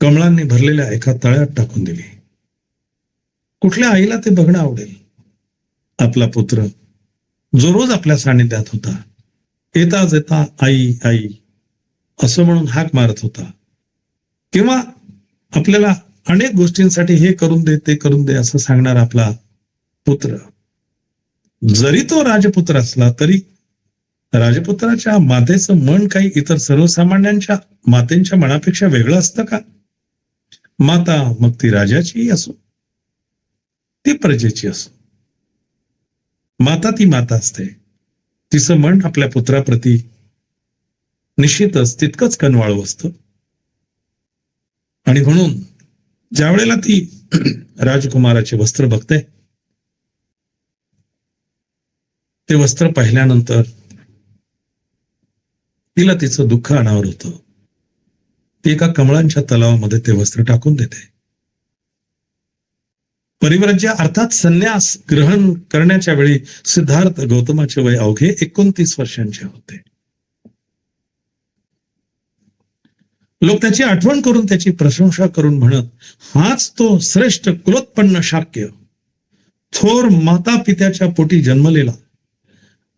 कमळांनी भरलेल्या एका तळ्यात टाकून दिली. कुठल्या आईला ते बघणं आवडेल? आपला पुत्र जो रोज आपल्या सानिध्यात होता, येता जेता आई आई असं म्हणून हाक मारत होता, किंवा आपल्याला अनेक गोष्टींसाठी हे करून दे ते करून दे असं सांगणारा आपला पुत्र, जरी तो राजपुत्र असला तरी राजपुत्राच्या मातेचं मन काही इतर सर्वसामान्यांच्या मातेंच्या मनापेक्षा वेगळं असतं का? माता मग ती राजाचीही असो, ती प्रजेची असो, माता ती माता असते. तिचं मन आपल्या पुत्राप्रती निश्चितच तितकंच कनवाळू असतं. आणि म्हणून ज्या वेळेला ती राजकुमाराचे वस्त्र बघते, ते वस्त्र पाहिल्यानंतर तिला तिचं दुःख अनावर होतं. ती एका कमळांच्या तलावामध्ये ते वस्त्र टाकून देते. परिव्राज्य अर्थात संन्यास ग्रहण करण्याच्या वेळी सिद्धार्थ गौतमाचे वय अवघे 29 वर्षांचे होते. लोक त्याची आठवण करून त्याची प्रशंसा करून म्हणत, हाच तो श्रेष्ठ कुलोत्पन्न शाक्य, थोर माता पित्याच्या पोटी जन्मलेला,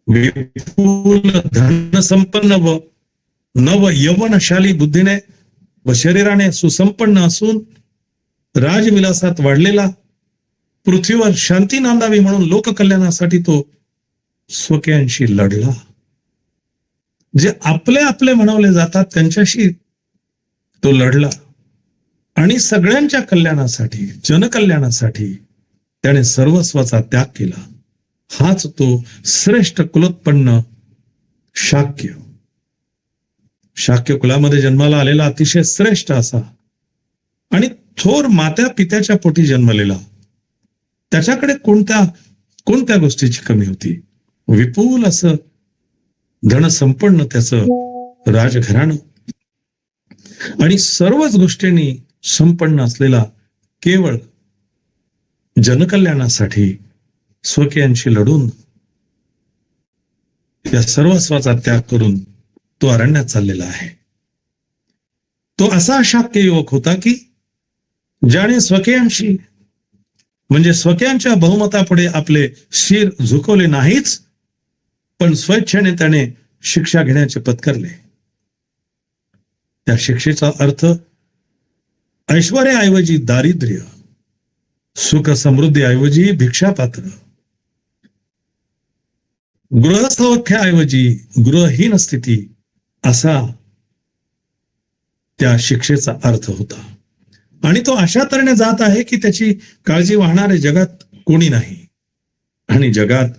विपुल धनसंपन्न व नव यवनशाली बुद्धीने व शरीराने सुसंपन्न असून राजविलासात वाढलेला, पृथ्वीवर शांती नांदावी म्हणून लोककल्याणासाठी तो स्वकीयांशी लढला. जे आपले आपले म्हणवले जातात त्यांच्याशी तो लढला आणि सगळ्यांच्या कल्याणासाठी, जनकल्याणासाठी त्याने सर्वस्वाचा त्याग केला. हाच तो श्रेष्ठ कुलोत्पन्न शाक्य. शाक्य कुलामध्ये जन्माला आलेला अतिशय श्रेष्ठ असा आणि थोर मात्या पित्याच्या पोटी जन्मलेला, त्याच्याकडे कोणत्या गोष्टीची कमी होती? विपुल असं धनसंपन्न त्याचं राजघराणं आणि सर्वच गोष्टींनी संपन्न असलेला, केवळ जनकल्याणासाठी स्वकीयांशी लढून या सर्वस्वाचा त्याग करून तो अरण्यात चाललेला आहे. तो असा शाक्य युवक होता की ज्याने स्वकीयांशी म्हणजे स्वकीयांच्या बहुमतापुढे आपले शिर झुकवले नाहीच, पण स्वेच्छेने त्याने शिक्षा घेण्याचे पत्करले. त्या शिक्षेचा अर्थ ऐश्वर्याऐवजी दारिद्र्य, सुख समृद्धीऐवजी भिक्षापात्र, गृहस्थोख्याऐवजी गृहहीन स्थिती असा त्या शिक्षेचा अर्थ होता. आणि तो अशा तऱ्हेने जात आहे की त्याची काळजी वाहणारे जगात कोणी नाही आणि जगात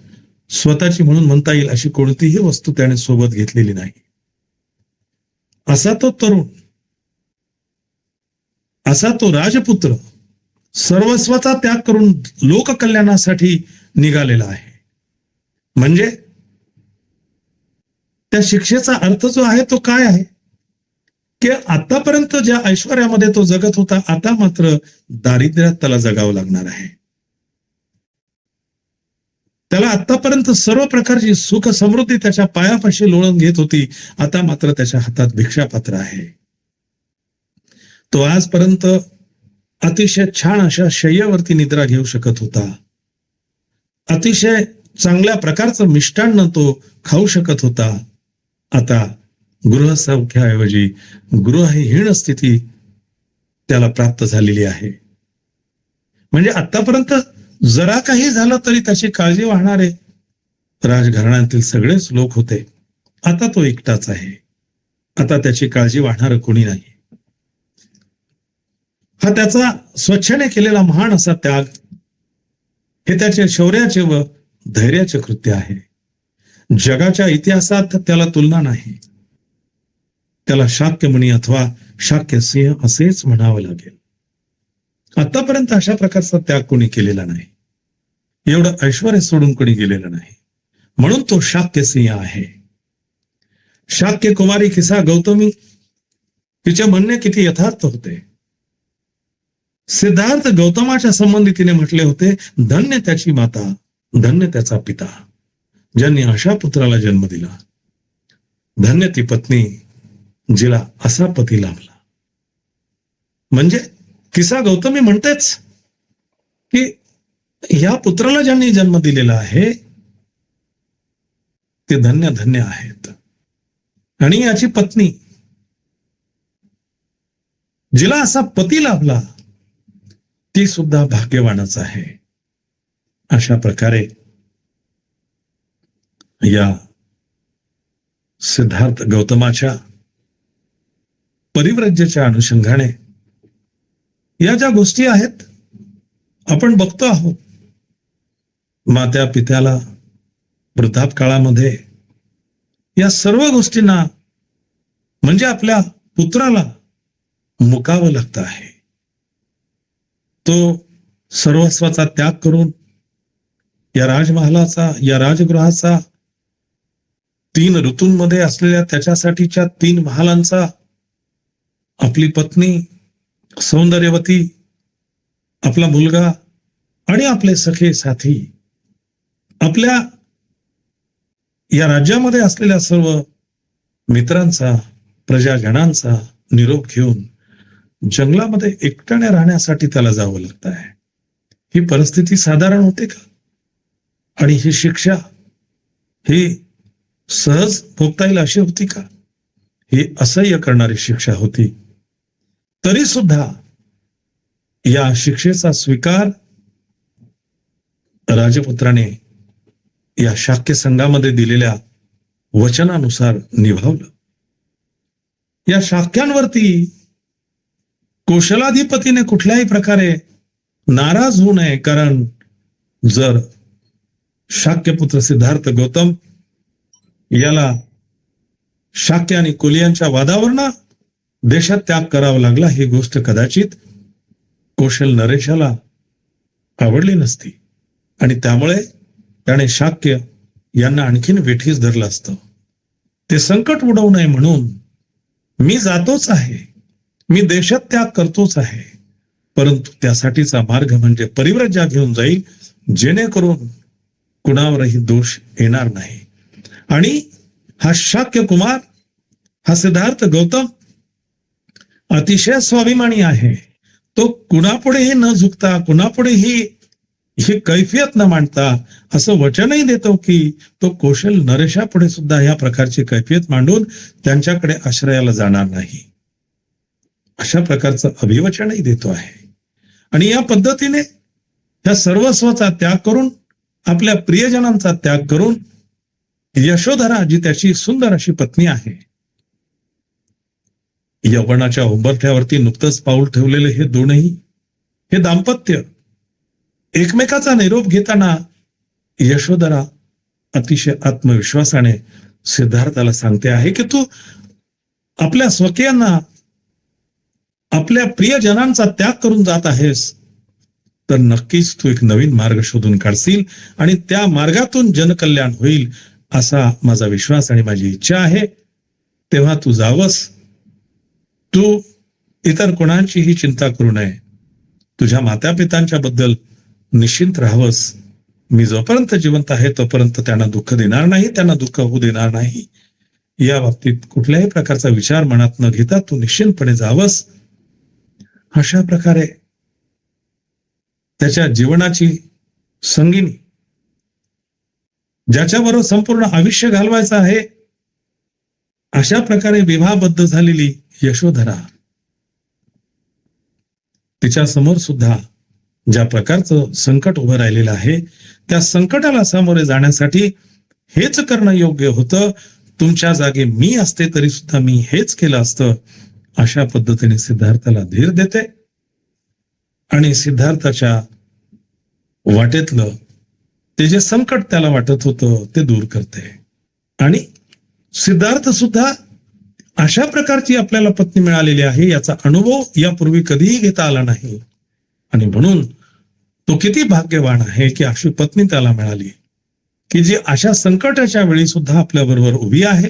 स्वतःची म्हणून म्हणता येईल अशी कोणतीही वस्तू त्याने सोबत घेतलेली नाही. असा तो तरुण, असा तो राजपुत्र सर्वस्वाचा त्याग करून लोककल्याणासाठी निघालेला आहे. म्हणजे त्या शिक्षेचा अर्थ जो आहे तो काय आहे की आतापर्यंत ज्या ऐश्वर्यामध्ये तो जगत होता, आता मात्र दारिद्र्यात त्याला जगावं लागणार आहे. त्याला आतापर्यंत सर्व प्रकारची सुख समृद्धी त्याच्या पायापाशी लोळून घेत होती, आता मात्र त्याच्या हातात भिक्षापात्र आहे. तो आजपर्यंत अतिशय छान अशा शय्यावरती निद्रा घेऊ शकत होता, अतिशय चांगल्या प्रकारचं मिष्टान्न तो खाऊ शकत होता. आता गृहसौख्याऐवजी गृहहीन स्थिती त्याला प्राप्त झालेली आहे. म्हणजे आतापर्यंत जरा काही झालं तरी त्याची काळजी वाहणारे राजघराण्यातील सगळेच लोक होते. आता तो एकटाच आहे. आता त्याची काळजी वाहणारं कोणी नाही. हा त्याचा स्वच्छेने केलेला महान असा त्याग, हे त्याचे शौर्याचे व धैर्याचे कृत्य आहे. जगाच्या इतिहासात त्याला तुलना नाही. त्याला शाक्यमुनी अथवा शाक्यसिंह असेच म्हणावं लागेल. आतापर्यंत अशा प्रकारचा त्याग कोणी केलेला नाही. एवढं ऐश्वर्य सोडून कोणी गेलेलं नाही. म्हणून तो शाक्यसिंह आहे. शाक्य कुमारी किसा गौतमी, तिचे म्हणणे किती यथार्थ होते. सिद्धार्थ गौतमाच्या संबंधी तिने म्हटले होते, धन्य त्याची माता, धन्य त्याचा पिता, ज्यांनी अशा पुत्राला जन्म दिला. धन्य ती पत्नी जिला असा पती लाभला. म्हणजे किसा गौतमी म्हणतेच की या पुत्राला ज्यांनी जन्म दिलेला आहे ते धन्य धन्य आहेत. आणि याची पत्नी जिला असा पती लाभला ती सुद्धा भाग्यवानच आहे. अशा प्रकारे या सिद्धार्थ गौतमाच्या परिव्रज्याच्या अनुषंगाने या ज्या गोष्टी आहेत आपण बघतो आहोत. मात्या पित्याला वृद्धापकाळामध्ये या सर्व गोष्टींना म्हणजे आपल्या पुत्राला मुकावं लागतं आहे. तो सर्वस्वाचा त्याग करून या राजमहालाचा, या राजगृहाचा, 3 ऋतूंमध्ये असलेल्या त्याच्यासाठीच्या 3 महालांचा, आपली पत्नी सौंदर्यवती, आपला मुलगा आणि आपले सखे साथी, आपल्या या राज्यामध्ये असलेल्या सर्व मित्रांचा, प्रजाजनांचा निरोप घेऊन जंगलामध्ये एकट्याने राहण्यासाठी त्याला जावं लागत आहे. ही परिस्थिती साधारण होते का? आणि ही शिक्षा ही सहज भोगता येईल अशी होती का? ही असह्य करणारी शिक्षा होती. तरी सुद्धा या शिक्षेचा स्वीकार राजपुत्राने या शाक्य संघामध्ये दिलेल्या वचनानुसार निभावलं. या शाक्यांवरती कौशलाधिपतीने कुठल्याही प्रकारे नाराज होऊ नये. कारण जर शाक्यपुत्र सिद्धार्थ गौतम याला शाक्य आणि कुलियांच्या वादावरनं देशात त्याग करावा लागला, ही गोष्ट कदाचित कौशल नरेशाला आवडली नसती आणि त्यामुळे त्याने शाक्य यांना आणखीन वेठीस धरलं असतं. ते संकट उडवू नये म्हणून मी जातोच आहे, मी देशात त्याग करतोच आहे, परंतु त्यासाठीचा मार्ग म्हणजे परिव्रज्या घेऊन जाईल, जेणेकरून कुणावरही दोष येणार नाही. आणि हा शाक्य कुमार, हा सिद्धार्थ गौतम अतिशय स्वाभिमानी आहे. तो कुणापुढेही न झुकता, कुणापुढेही ही कैफियत न मांडता असं वचनही देतो की तो कौशल नरेशापुढे सुद्धा या प्रकारची कैफियत मांडून त्यांच्याकडे आश्रयाला जाणार नाही. अशा प्रकारचं अभिवचनही देतो आहे. आणि या पद्धतीने त्या सर्वस्वाचा त्याग करून, आपल्या प्रियजनांचा त्याग करून, यशोधरा जी त्याची सुंदर अशी पत्नी आहे, यौवनाच्या उंबरठ्यावरती नुकतंच पाऊल ठेवलेले हे दोनही, हे दाम्पत्य एकमेकाचा निरोप घेताना यशोधरा अतिशय आत्मविश्वासाने सिद्धार्थाला सांगते आहे की तू आपल्या स्वकीयांना, आपल्या प्रियजनांचा त्याग करून जात आहेस, तर नक्कीच तू एक नवीन मार्ग शोधून काढशील आणि त्या मार्गातून जनकल्याण होईल असा माझा विश्वास आणि माझी इच्छा आहे. तेव्हा तू जावस. तू इतर कोणाचीही चिंता करू नये. तुझ्या मातापितांच्या बद्दल निश्चिंत राहावस. मी जोपर्यंत जिवंत आहे तोपर्यंत त्यांना दुःख देणार नाही, त्यांना दुःख होऊ देणार नाही. या बाबतीत कुठल्याही प्रकारचा विचार मनात न घेता तू निश्चिंतपणे जावस. अशा प्रकारे त्याच्या जीवनाची संगिनी, ज्याच्याबरोबर संपूर्ण आयुष्य घालवायचं आहे, अशा प्रकारे विवाहबद्ध झालेली यशोधरा, तिच्या समोर सुद्धा ज्या प्रकारचं संकट उभं राहिलेलं आहे, त्या संकटाला सामोरे जाण्यासाठी हेच करणं योग्य होतं. तुमच्या जागी मी असते तरी सुद्धा मी हेच केलं असतं, अशा पद्धतीने सिद्धार्थाला धीर देते आणि सिद्धार्थाच्या वाटेतलं ते जे संकट त्याला वाटत होतं ते दूर करते. आणि सिद्धार्थ सुद्धा अशा प्रकारची आपल्याला पत्नी मिळालेली आहे याचा अनुभव यापूर्वी कधीही घेता आला नाही, आणि म्हणून तो किती भाग्यवान आहे की अशी पत्नी त्याला मिळाली की जी अशा संकटाच्या वेळी सुद्धा आपल्या बरोबर उभी आहे.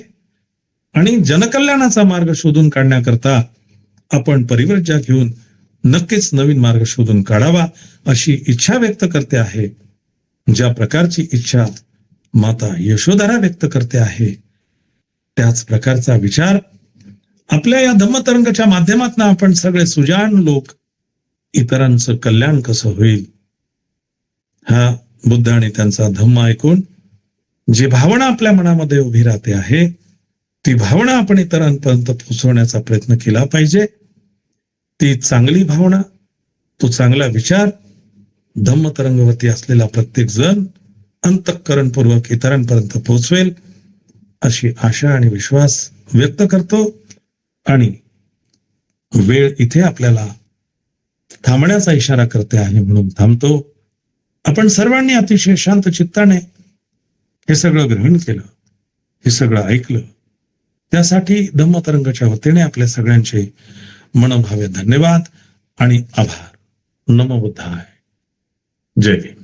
आणि जनकल्याणाचा मार्ग शोधून काढण्याकरता आपण परिव्रज्या घेऊन नक्कीच नवीन मार्ग शोधून काढावा अशी इच्छा व्यक्त करते आहे. ज्या प्रकारची इच्छा माता यशोधरा व्यक्त करते आहे त्याच प्रकारचा विचार आपल्या या धम्मतरंगाच्या माध्यमातून आपण सगळे सुजाण लोक इतरांचं कल्याण कसं होईल हा बुद्ध आणि त्यांचा धम्म ऐकून जी भावना आपल्या मनामध्ये उभी राहते आहे ती भावना आपण इतरांपर्यंत पोहोचवण्याचा प्रयत्न केला पाहिजे. ती चांगली भावना, तो चांगला विचार धम्मतरंगवरती असलेला प्रत्येक जण अंतःकरणपूर्वक इतरांपर्यंत पोहोचवेल अशी आशा आणि विश्वास व्यक्त करतो. आणि वेळ इथे आपल्याला थांबण्याचा इशारा करते आहे म्हणून थांबतो. आपण सर्वांनी अतिशय शांत चित्ताने हे सगळं ग्रहण केलं, हे सगळं ऐकलं, त्यासाठी धम्मतरंगाच्या वतीने आपल्या सगळ्यांचे मनोभावे धन्यवाद आणि आभार. नमो बुद्धाय. जय भीम.